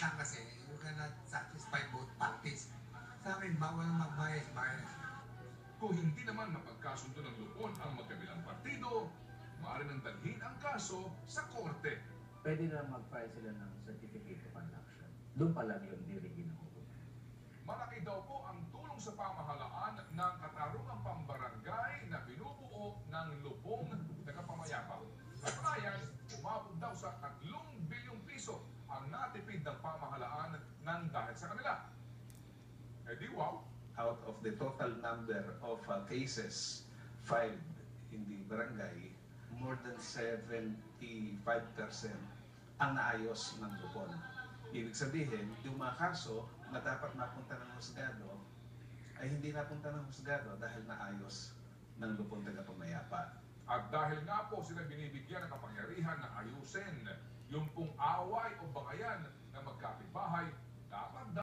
minsan kasi, you cannot satisfy both parties. Sa amin, bawal mag-bias-bias. Kung hindi naman mapagkasundo ng lupon ang magkabilang partido, maaari nang dalhin ang kaso sa korte. Pwede na mag-file sila ng certificate of conduction. Doon pa lang yung dirigin ng hukuman. Malaki daw po ang tulong sa pamahalaan ng katarungang pambarangay na binubuo ng lupong tagapamayapa. At kaya, umabot daw sa 3 bilyong piso ang natipid ng pamahalaan ng dahil sa kanila. Eh di wow! Out of the total number of cases filed in the barangay, more than 75% ang naayos ng lupon. Ibig sabihin, yung mga kaso na dapat mapunta ng husgado ay hindi napunta ng husgado dahil naayos ng lupon tagapamayapa. At dahil nga po sila binibigyan ng kapangyarihan na ayusin yung pong away o bangayan